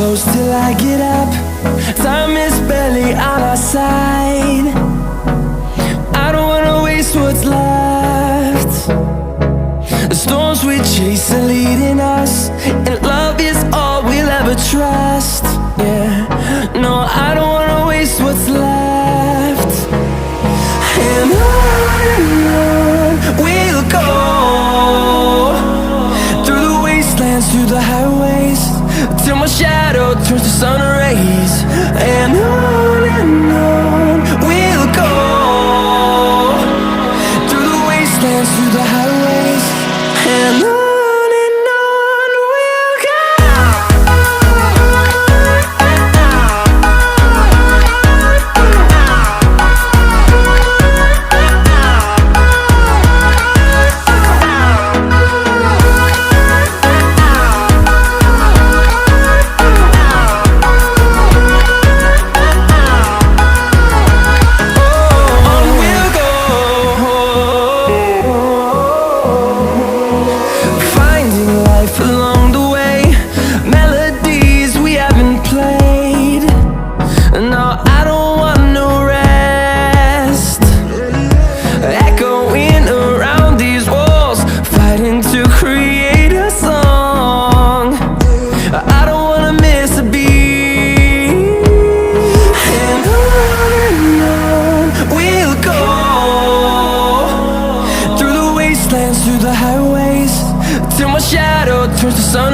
close till I get up. Time is barely on our side. I don't wanna waste what's left. The storms we chase are leading us, and love is all we'll ever trust. Yeah, no, I don't wanna waste what's left. And on we'll go, through the wastelands, through the highways, till my shadow turns to sun rays. And on we'll go, through the wastelands, through the highways, and on we'll go. Through the highways, till my shadow turns to sun